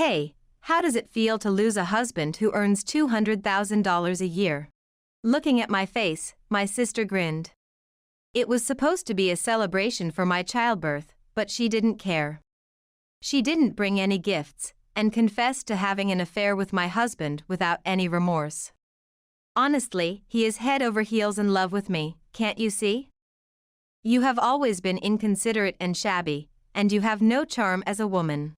Hey, how does it feel to lose a husband who earns $200,000 a year? Looking at my face, my sister grinned. It was supposed to be a celebration for my childbirth, but she didn't care. She didn't bring any gifts, and confessed to having an affair with my husband without any remorse. Honestly, he is head over heels in love with me, can't you see? You have always been inconsiderate and shabby, and you have no charm as a woman.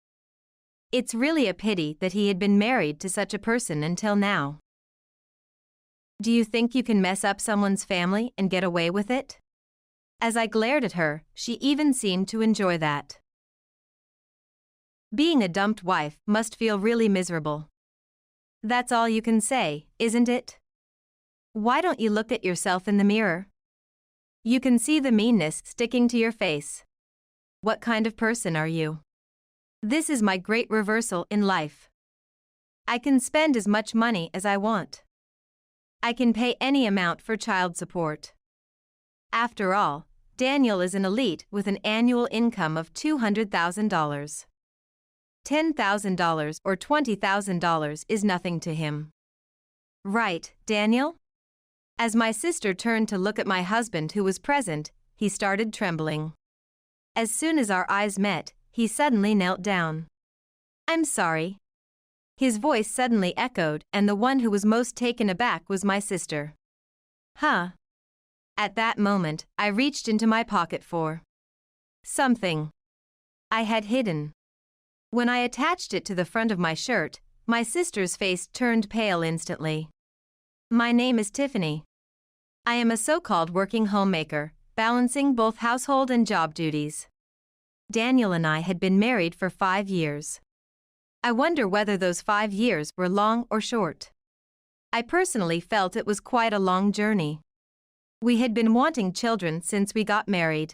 It's really a pity that he had been married to such a person until now. Do you think you can mess up someone's family and get away with it? As I glared at her, she even seemed to enjoy that. Being a dumped wife must feel really miserable. That's all you can say, isn't it? Why don't you look at yourself in the mirror? You can see the meanness sticking to your face. What kind of person are you? This is my great reversal in life. I can spend as much money as I want. I can pay any amount for child support. After all, Daniel is an elite with an annual income of $200,000. $10,000 or $20,000 is nothing to him. Right, Daniel? As my sister turned to look at my husband who was present, he started trembling. As soon as our eyes met, he suddenly knelt down. I'm sorry. His voice suddenly echoed, and the one who was most taken aback was my sister. Huh? At that moment, I reached into my pocket for something I had hidden. When I attached it to the front of my shirt, my sister's face turned pale instantly. My name is Tiffany. I am a so-called working homemaker, balancing both household and job duties. Daniel and I had been married for 5 years. I wonder whether those 5 years were long or short. I personally felt it was quite a long journey. We had been wanting children since we got married.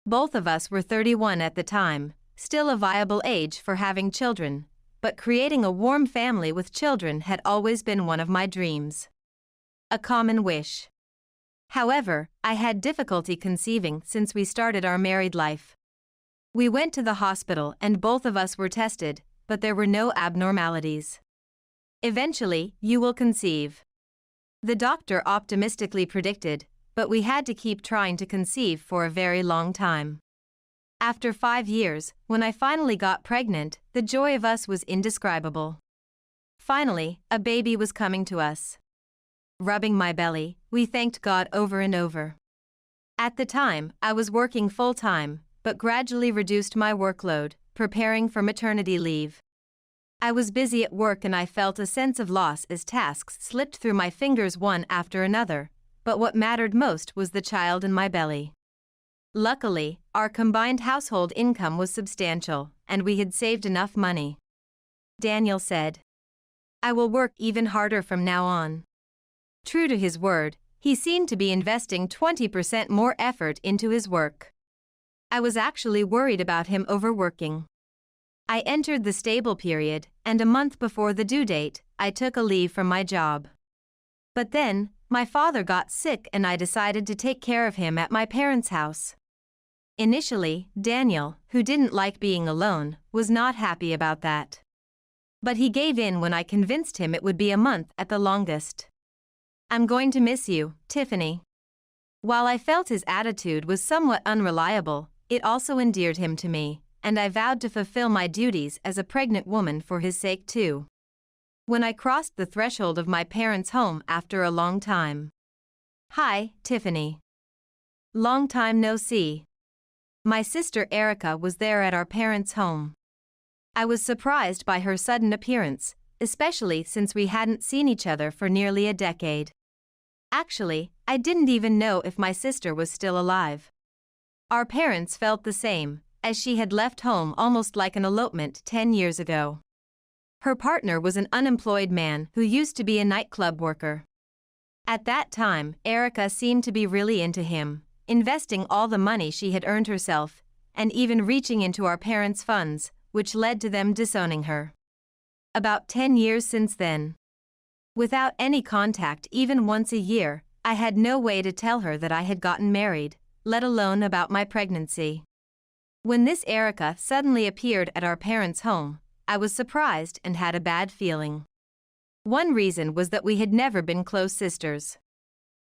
Both of us were 31 at the time, still a viable age for having children, but creating a warm family with children had always been one of my dreams. A common wish. However, I had difficulty conceiving since we started our married life. We went to the hospital and both of us were tested, but there were no abnormalities. Eventually, you will conceive. The doctor optimistically predicted, but we had to keep trying to conceive for a very long time. After 5 years, when I finally got pregnant, the joy of us was indescribable. Finally, a baby was coming to us. Rubbing my belly, we thanked God over and over. At the time, I was working full-time, but gradually reduced my workload, preparing for maternity leave. I was busy at work and I felt a sense of loss as tasks slipped through my fingers one after another, but what mattered most was the child in my belly. Luckily, our combined household income was substantial, and we had saved enough money. Daniel said, I will work even harder from now on. True to his word, he seemed to be investing 20% more effort into his work. I was actually worried about him overworking. I entered the stable period, and a month before the due date, I took a leave from my job. But then, my father got sick and I decided to take care of him at my parents' house. Initially, Daniel, who didn't like being alone, was not happy about that. But he gave in when I convinced him it would be a month at the longest. I'm going to miss you, Tiffany. While I felt his attitude was somewhat unreliable, it also endeared him to me, and I vowed to fulfill my duties as a pregnant woman for his sake too. When I crossed the threshold of my parents' home after a long time. Hi, Tiffany. Long time no see. My sister Erica was there at our parents' home. I was surprised by her sudden appearance, especially since we hadn't seen each other for nearly a decade. Actually, I didn't even know if my sister was still alive. Our parents felt the same, as she had left home almost like an elopement 10 years ago. Her partner was an unemployed man who used to be a nightclub worker. At that time, Erica seemed to be really into him, investing all the money she had earned herself, and even reaching into our parents' funds, which led to them disowning her. About 10 years since then. Without any contact even once a year, I had no way to tell her that I had gotten married, let alone about my pregnancy. When this Erica suddenly appeared at our parents' home, I was surprised and had a bad feeling. One reason was that we had never been close sisters.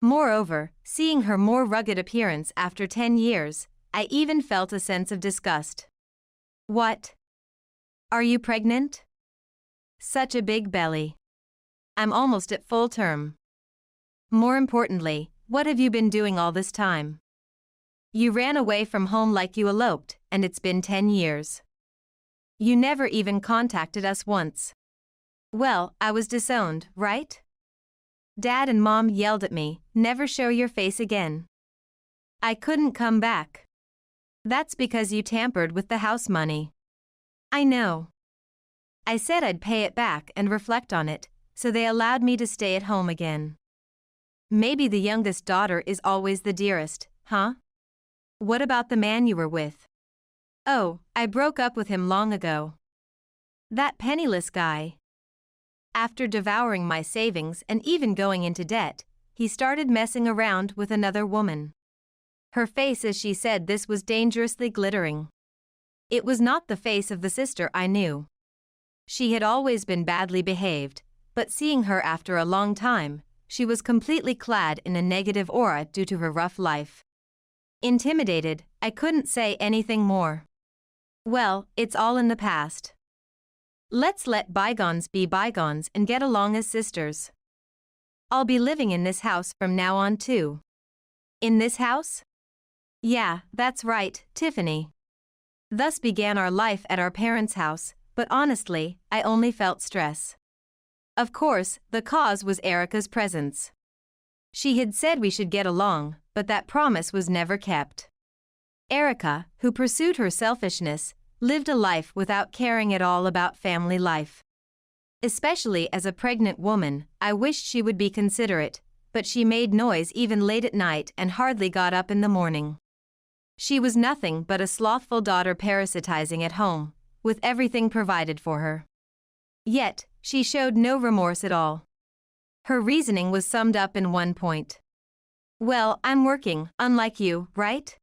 Moreover, seeing her more rugged appearance after 10 years, I even felt a sense of disgust. What? Are you pregnant? Such a big belly. I'm almost at full term. More importantly, what have you been doing all this time? You ran away from home like you eloped, and it's been 10 years. You never even contacted us once. Well, I was disowned, right? Dad and Mom yelled at me, never show your face again. I couldn't come back. That's because you tampered with the house money. I know. I said I'd pay it back and reflect on it, so they allowed me to stay at home again. Maybe the youngest daughter is always the dearest, huh? What about the man you were with? Oh, I broke up with him long ago. That penniless guy. After devouring my savings and even going into debt, he started messing around with another woman. Her face as she said this was dangerously glittering. It was not the face of the sister I knew. She had always been badly behaved, but seeing her after a long time, she was completely clad in a negative aura due to her rough life. Intimidated, I couldn't say anything more. Well, it's all in the past. Let's let bygones be bygones and get along as sisters. I'll be living in this house from now on too. In this house? Yeah, that's right, Tiffany. Thus began our life at our parents' house, but honestly, I only felt stress. Of course, the cause was Erica's presence. She had said we should get along, but that promise was never kept. Erica, who pursued her selfishness, lived a life without caring at all about family life. Especially as a pregnant woman, I wished she would be considerate, but she made noise even late at night and hardly got up in the morning. She was nothing but a slothful daughter parasitizing at home, with everything provided for her. Yet, she showed no remorse at all. Her reasoning was summed up in one point. Well, I'm working, unlike you, right?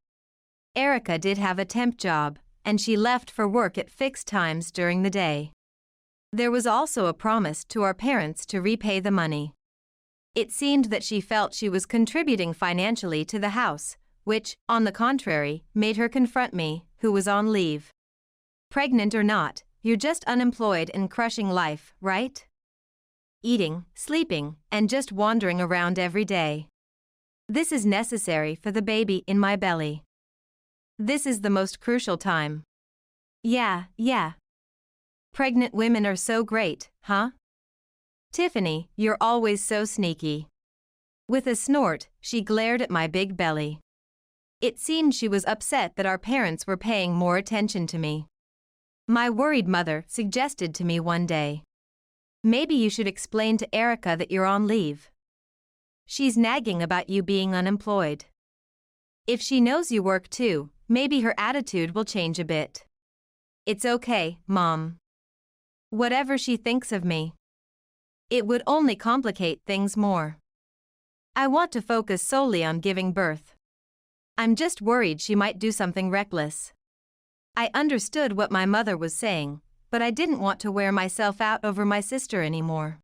Erica did have a temp job, and she left for work at fixed times during the day. There was also a promise to our parents to repay the money. It seemed that she felt she was contributing financially to the house, which, on the contrary, made her confront me, who was on leave. Pregnant or not, you're just unemployed and crushing life, right? Eating, sleeping, and just wandering around every day. This is necessary for the baby in my belly. This is the most crucial time. Yeah. Pregnant women are so great, huh? Tiffany, you're always so sneaky. With a snort, she glared at my big belly. It seemed she was upset that our parents were paying more attention to me. My worried mother suggested to me one day, maybe you should explain to Erica that you're on leave. She's nagging about you being unemployed. If she knows you work too, maybe her attitude will change a bit. It's okay, Mom. Whatever she thinks of me. It would only complicate things more. I want to focus solely on giving birth. I'm just worried she might do something reckless. I understood what my mother was saying, but I didn't want to wear myself out over my sister anymore.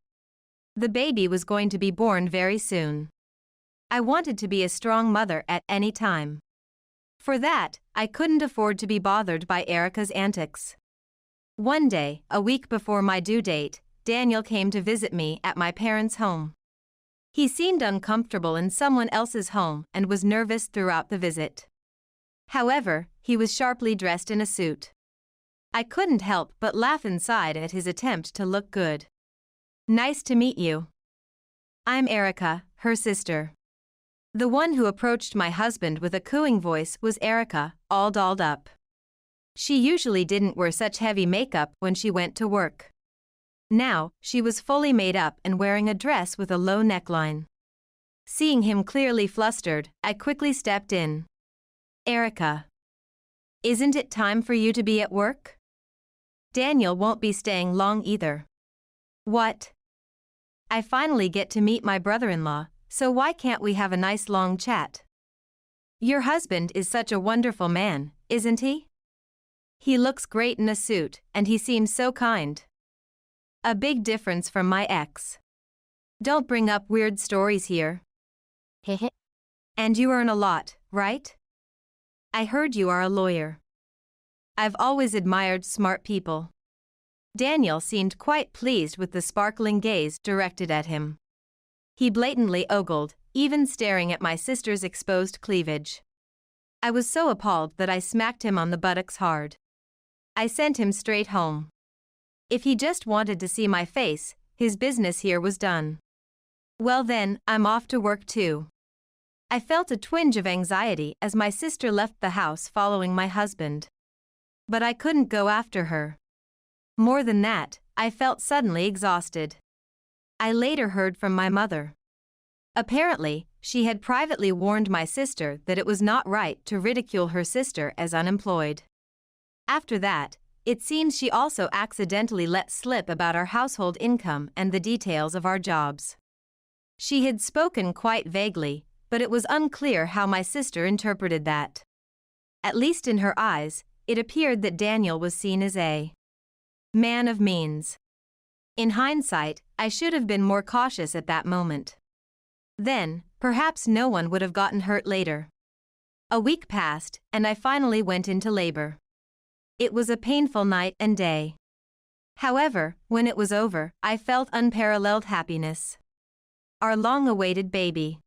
The baby was going to be born very soon. I wanted to be a strong mother at any time. For that, I couldn't afford to be bothered by Erica's antics. One day, a week before my due date, Daniel came to visit me at my parents' home. He seemed uncomfortable in someone else's home and was nervous throughout the visit. However, he was sharply dressed in a suit. I couldn't help but laugh inside at his attempt to look good. Nice to meet you. I'm Erica, her sister. The one who approached my husband with a cooing voice was Erica, all dolled up. She usually didn't wear such heavy makeup when she went to work. Now, she was fully made up and wearing a dress with a low neckline. Seeing him clearly flustered, I quickly stepped in. Erica. Isn't it time for you to be at work? Daniel won't be staying long either. What? I finally get to meet my brother-in-law, so why can't we have a nice long chat? Your husband is such a wonderful man, isn't he? He looks great in a suit, and he seems so kind. A big difference from my ex. Don't bring up weird stories here. Hehe. And you earn a lot, right? I heard you are a lawyer. I've always admired smart people. Daniel seemed quite pleased with the sparkling gaze directed at him. He blatantly ogled, even staring at my sister's exposed cleavage. I was so appalled that I smacked him on the buttocks hard. I sent him straight home. If he just wanted to see my face, his business here was done. Well then, I'm off to work too. I felt a twinge of anxiety as my sister left the house following my husband. But I couldn't go after her. More than that, I felt suddenly exhausted. I later heard from my mother. Apparently, she had privately warned my sister that it was not right to ridicule her sister as unemployed. After that, it seems she also accidentally let slip about our household income and the details of our jobs. She had spoken quite vaguely, but it was unclear how my sister interpreted that. At least in her eyes, it appeared that Daniel was seen as a man of means. In hindsight, I should have been more cautious at that moment. Then, perhaps no one would have gotten hurt later. A week passed, and I finally went into labor. It was a painful night and day. However, when it was over, I felt unparalleled happiness. Our long-awaited baby.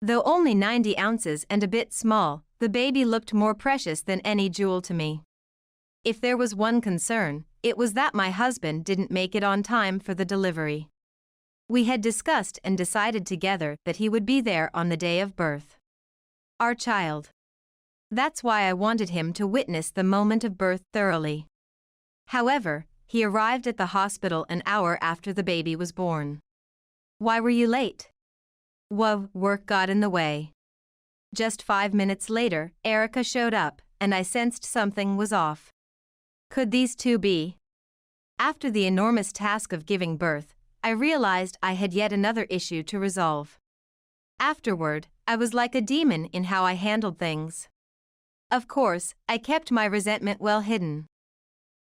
Though only 90 ounces and a bit small, the baby looked more precious than any jewel to me. If there was one concern, it was that my husband didn't make it on time for the delivery. We had discussed and decided together that he would be there on the day of birth. Our child. That's why I wanted him to witness the moment of birth thoroughly. However, he arrived at the hospital an hour after the baby was born. Why were you late? Work got in the way. Just 5 minutes later, Erica showed up, and I sensed something was off. Could these two be? After the enormous task of giving birth, I realized I had yet another issue to resolve. Afterward, I was like a demon in how I handled things. Of course, I kept my resentment well hidden.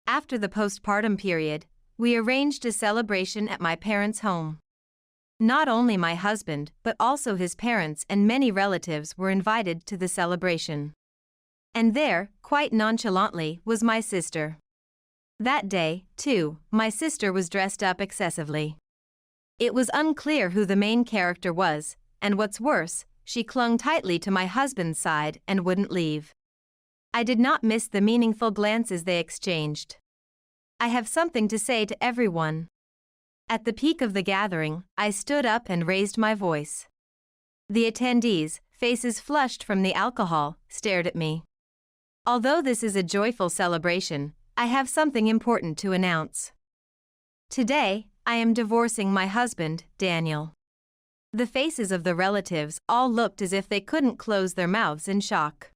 After the postpartum period, we arranged a celebration at my parents' home. Not only my husband, but also his parents and many relatives were invited to the celebration. And there, quite nonchalantly, was my sister. That day, too, my sister was dressed up excessively. It was unclear who the main character was, and what's worse, she clung tightly to my husband's side and wouldn't leave. I did not miss the meaningful glances they exchanged. I have something to say to everyone. At the peak of the gathering, I stood up and raised my voice. The attendees, faces flushed from the alcohol, stared at me. Although this is a joyful celebration, I have something important to announce. Today, I am divorcing my husband, Daniel. The faces of the relatives all looked as if they couldn't close their mouths in shock.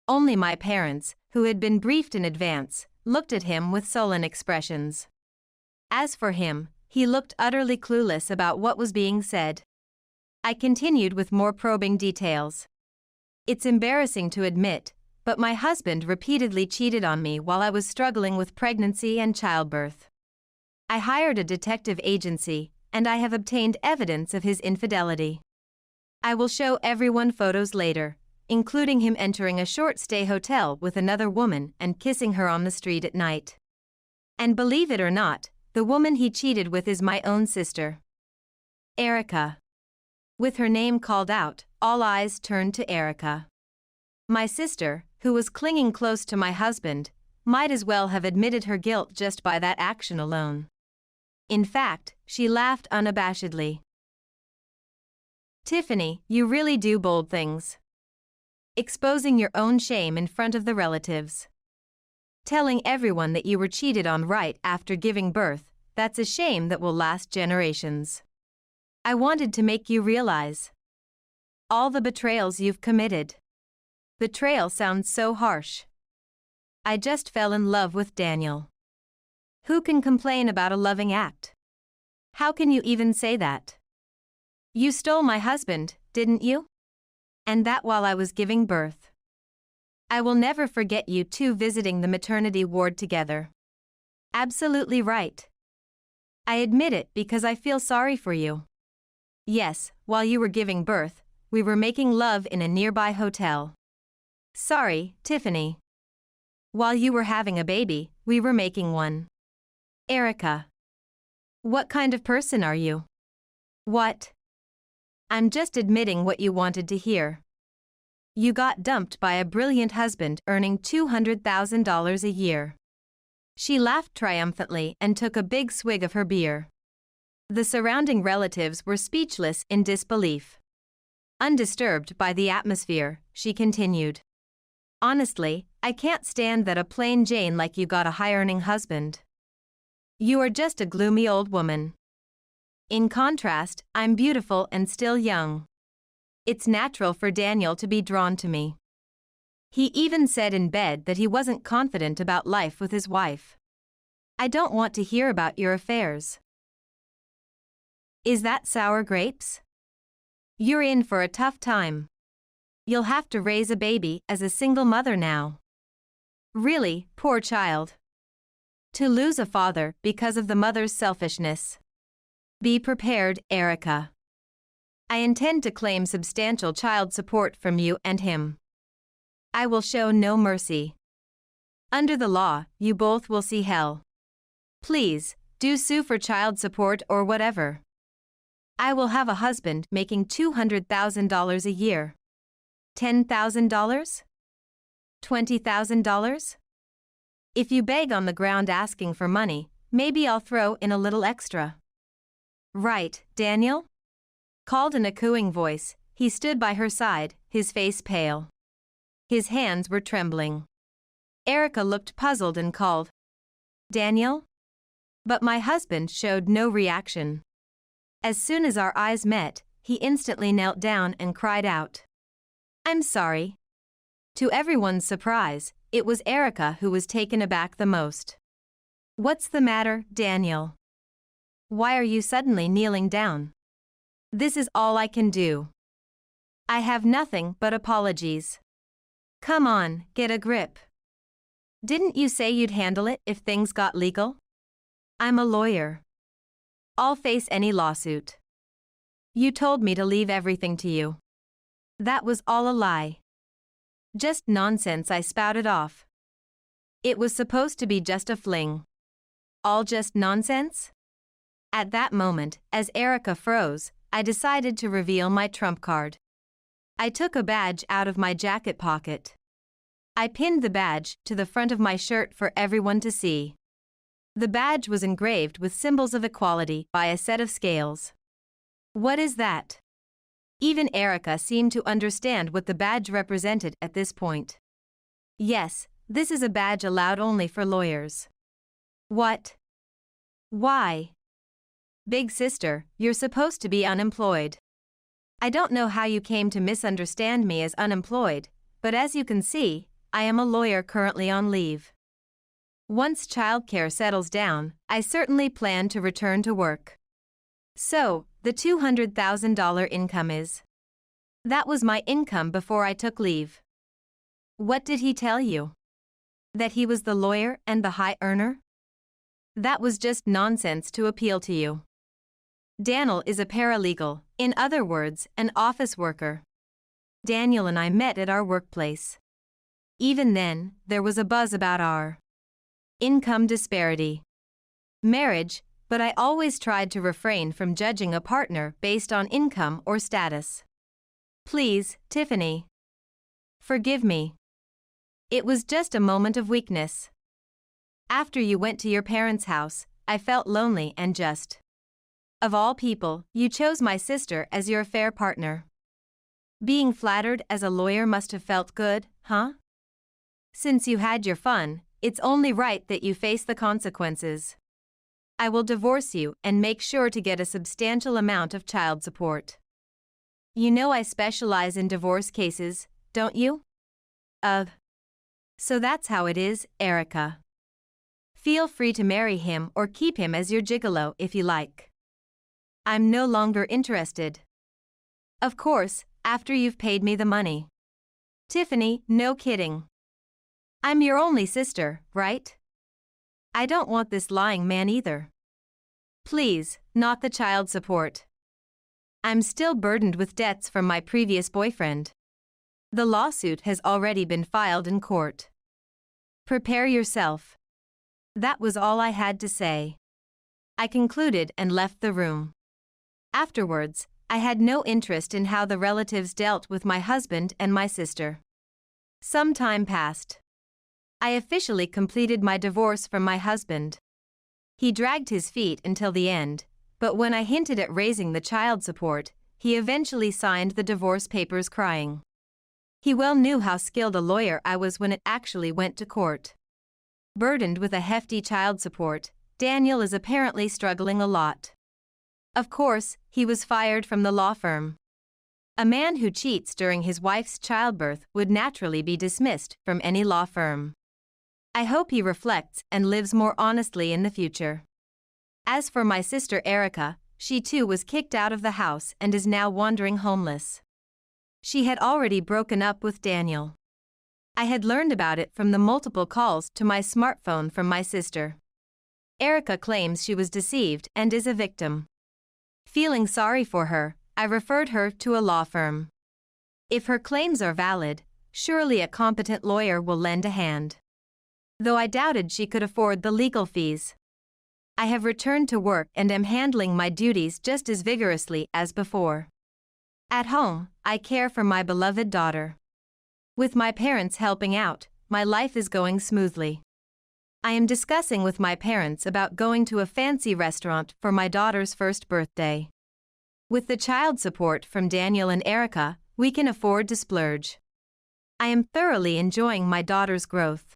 Only my parents, who had been briefed in advance, looked at him with sullen expressions. As for him, he looked utterly clueless about what was being said. I continued with more probing details. It's embarrassing to admit, but my husband repeatedly cheated on me while I was struggling with pregnancy and childbirth. I hired a detective agency, and I have obtained evidence of his infidelity. I will show everyone photos later, including him entering a short-stay hotel with another woman and kissing her on the street at night. And believe it or not, the woman he cheated with is my own sister. Erica. With her name called out, all eyes turned to Erica. My sister, who was clinging close to my husband, might as well have admitted her guilt just by that action alone. In fact, she laughed unabashedly. Tiffany, you really do bold things. Exposing your own shame in front of the relatives. Telling everyone that you were cheated on right after giving birth, that's a shame that will last generations. I wanted to make you realize all the betrayals you've committed. Betrayal sounds so harsh. I just fell in love with Daniel. Who can complain about a loving act? How can you even say that? You stole my husband, didn't you? And that while I was giving birth. I will never forget you two visiting the maternity ward together. Absolutely right. I admit it because I feel sorry for you. Yes, while you were giving birth, we were making love in a nearby hotel. Sorry, Tiffany. While you were having a baby, we were making one. Erica. What kind of person are you? What? I'm just admitting what you wanted to hear. You got dumped by a brilliant husband earning $200,000 a year. She laughed triumphantly and took a big swig of her beer. The surrounding relatives were speechless in disbelief. Undisturbed by the atmosphere, she continued. Honestly, I can't stand that a plain Jane like you got a high-earning husband. You are just a gloomy old woman. In contrast, I'm beautiful and still young. It's natural for Daniel to be drawn to me. He even said in bed that he wasn't confident about life with his wife. I don't want to hear about your affairs. Is that sour grapes? You're in for a tough time. You'll have to raise a baby as a single mother now. Really, poor child. To lose a father because of the mother's selfishness. Be prepared, Erica. I intend to claim substantial child support from you and him. I will show no mercy. Under the law, you both will see hell. Please, do sue for child support or whatever. I will have a husband making $200,000 a year. $10,000? $20,000? If you beg on the ground asking for money, maybe I'll throw in a little extra. Right, Daniel? Called in a cooing voice, he stood by her side, his face pale. His hands were trembling. Erica looked puzzled and called, Daniel? But my husband showed no reaction. As soon as our eyes met, he instantly knelt down and cried out. I'm sorry. To everyone's surprise, it was Erica who was taken aback the most. What's the matter, Daniel? Why are you suddenly kneeling down? This is all I can do. I have nothing but apologies. Come on, get a grip. Didn't you say you'd handle it if things got legal? I'm a lawyer. I'll face any lawsuit. You told me to leave everything to you. That was all a lie. Just nonsense, I spouted off. It was supposed to be just a fling. All just nonsense? At that moment, as Erica froze, I decided to reveal my trump card. I took a badge out of my jacket pocket. I pinned the badge to the front of my shirt for everyone to see. The badge was engraved with symbols of equality by a set of scales. What is that? Even Erica seemed to understand what the badge represented at this point. Yes, this is a badge allowed only for lawyers. What? Why? Big sister, you're supposed to be unemployed. I don't know how you came to misunderstand me as unemployed, but as you can see, I am a lawyer currently on leave. Once childcare settles down, I certainly plan to return to work. So, the $200,000 income is. That was my income before I took leave. What did he tell you? That he was the lawyer and the high earner? That was just nonsense to appeal to you. Daniel is a paralegal, in other words, an office worker. Daniel and I met at our workplace. Even then, there was a buzz about our income disparity. Marriage, but I always tried to refrain from judging a partner based on income or status. Please, Tiffany. Forgive me. It was just a moment of weakness. After you went to your parents' house, I felt lonely and just. Of all people, you chose my sister as your affair partner. Being flattered as a lawyer must have felt good, huh? Since you had your fun, it's only right that you face the consequences. I will divorce you and make sure to get a substantial amount of child support. You know I specialize in divorce cases, don't you? So that's how it is, Erica. Feel free to marry him or keep him as your gigolo if you like. I'm no longer interested. Of course, after you've paid me the money. Tiffany, no kidding. I'm your only sister, right? I don't want this lying man either. Please, not the child support. I'm still burdened with debts from my previous boyfriend. The lawsuit has already been filed in court. Prepare yourself. That was all I had to say. I concluded and left the room. Afterwards, I had no interest in how the relatives dealt with my husband and my sister. Some time passed. I officially completed my divorce from my husband. He dragged his feet until the end, but when I hinted at raising the child support, he eventually signed the divorce papers crying. He well knew how skilled a lawyer I was when it actually went to court. Burdened with a hefty child support, Daniel is apparently struggling a lot. Of course, he was fired from the law firm. A man who cheats during his wife's childbirth would naturally be dismissed from any law firm. I hope he reflects and lives more honestly in the future. As for my sister Erica, she too was kicked out of the house and is now wandering homeless. She had already broken up with Daniel. I had learned about it from the multiple calls to my smartphone from my sister. Erica claims she was deceived and is a victim. Feeling sorry for her, I referred her to a law firm. If her claims are valid, surely a competent lawyer will lend a hand. Though I doubted she could afford the legal fees. I have returned to work and am handling my duties just as vigorously as before. At home, I care for my beloved daughter. With my parents helping out, my life is going smoothly. I am discussing with my parents about going to a fancy restaurant for my daughter's first birthday. With the child support from Daniel and Erica, we can afford to splurge. I am thoroughly enjoying my daughter's growth.